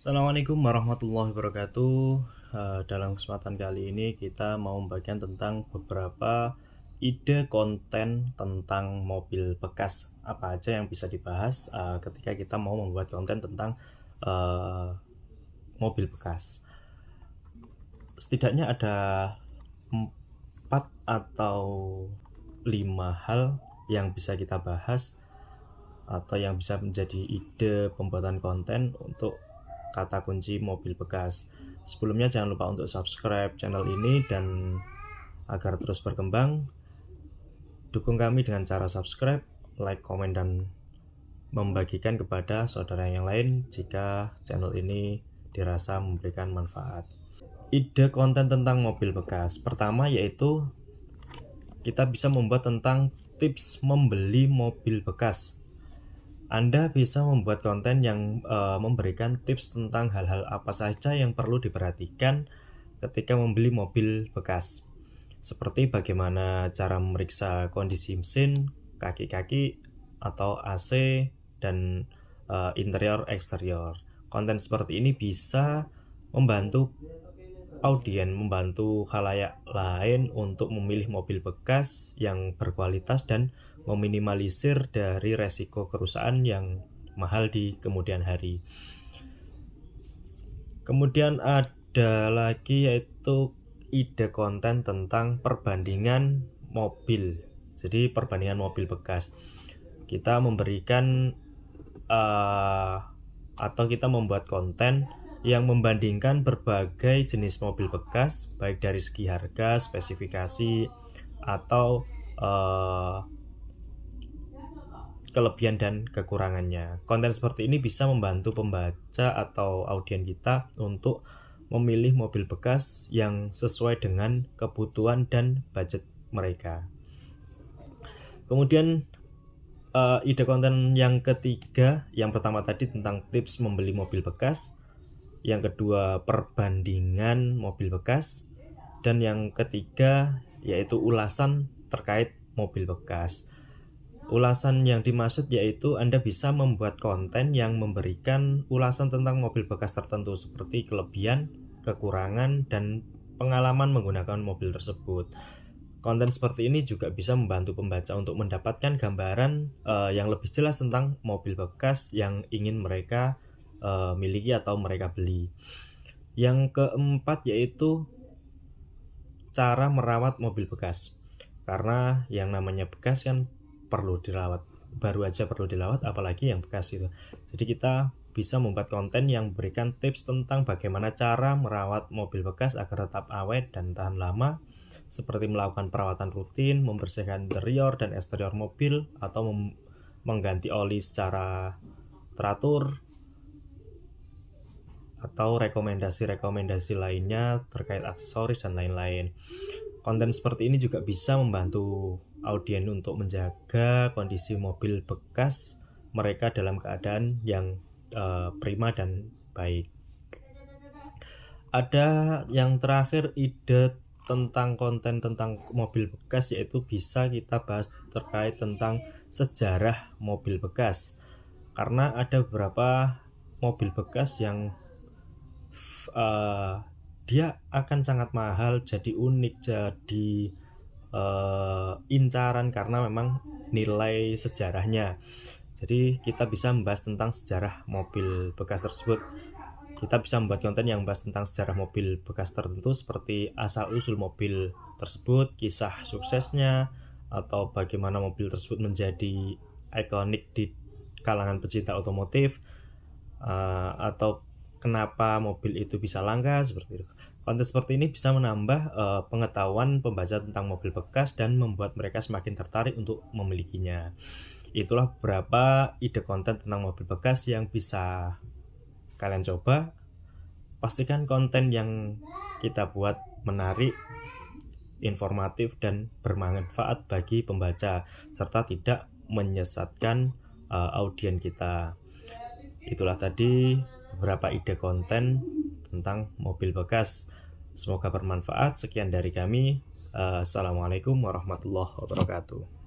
Assalamualaikum warahmatullahi wabarakatuh. Dalam kesempatan kali ini kita mau membagikan tentang beberapa ide konten tentang mobil bekas. Apa aja yang bisa dibahas ketika kita mau membuat konten tentang uh, mobil bekas. Setidaknya ada 4 atau 5 hal yang bisa kita bahas atau yang bisa menjadi ide pembuatan konten untuk kata kunci mobil bekas. Sebelumnya jangan lupa untuk subscribe channel ini, dan agar terus berkembang, dukung kami dengan cara subscribe, like, komen, dan membagikan kepada saudara yang lain jika channel ini dirasa memberikan manfaat. Ide konten tentang mobil bekas pertama yaitu kita bisa membuat tentang tips membeli mobil bekas. Anda bisa membuat konten yang memberikan tips tentang hal-hal apa saja yang perlu diperhatikan ketika membeli mobil bekas. Seperti bagaimana cara memeriksa kondisi mesin, kaki-kaki atau AC, dan interior eksterior. Konten seperti ini bisa membantu membantu khalayak lain untuk memilih mobil bekas yang berkualitas dan meminimalisir dari resiko kerusakan yang mahal di kemudian hari. Kemudian ada lagi yaitu ide konten tentang perbandingan mobil. Jadi perbandingan mobil bekas. Kita memberikan atau kita membuat konten yang membandingkan berbagai jenis mobil bekas, baik dari segi harga, spesifikasi, atau kelebihan dan kekurangannya. Konten seperti ini bisa membantu pembaca atau audien kita untuk memilih mobil bekas yang sesuai dengan kebutuhan dan budget mereka. Kemudian ide konten yang ketiga, yang pertama tadi tentang tips membeli mobil bekas, yang kedua perbandingan mobil bekas, dan yang ketiga yaitu ulasan terkait mobil bekas. Ulasan yang dimaksud yaitu Anda bisa membuat konten yang memberikan ulasan tentang mobil bekas tertentu seperti kelebihan, kekurangan, dan pengalaman menggunakan mobil tersebut. Konten seperti ini juga bisa membantu pembaca untuk mendapatkan gambaran yang lebih jelas tentang mobil bekas yang ingin mereka miliki atau mereka beli. Yang keempat yaitu cara merawat mobil bekas. Karena yang namanya bekas kan perlu dirawat, baru aja perlu dilawat, apalagi yang bekas itu. Jadi kita bisa membuat konten yang memberikan tips tentang bagaimana cara merawat mobil bekas agar tetap awet dan tahan lama, seperti melakukan perawatan rutin, membersihkan interior dan eksterior mobil, atau mengganti oli secara teratur, atau rekomendasi-rekomendasi lainnya terkait aksesoris dan lain-lain. Konten seperti ini juga bisa membantu audien untuk menjaga kondisi mobil bekas mereka dalam keadaan yang prima dan baik. Ada yang terakhir, ide tentang konten tentang mobil bekas, yaitu bisa kita bahas terkait tentang sejarah mobil bekas. Karena ada beberapa mobil bekas yang dia akan sangat mahal, jadi unik, jadi incaran karena memang nilai sejarahnya. Jadi kita bisa membahas tentang sejarah mobil bekas tersebut. Kita bisa membuat konten yang membahas tentang sejarah mobil bekas tertentu seperti asal-usul mobil tersebut, kisah suksesnya, atau bagaimana mobil tersebut menjadi ikonik di kalangan pecinta otomotif, atau kenapa mobil itu bisa langka, seperti itu. Konten seperti ini bisa menambah pengetahuan pembaca tentang mobil bekas dan membuat mereka semakin tertarik untuk memilikinya. Itulah beberapa ide konten tentang mobil bekas yang bisa kalian coba. Pastikan konten yang kita buat menarik, informatif, dan bermanfaat bagi pembaca, serta tidak menyesatkan audien kita. Itulah tadi beberapa ide konten tentang mobil bekas. Semoga bermanfaat. Sekian dari kami. Assalamualaikum warahmatullahi wabarakatuh.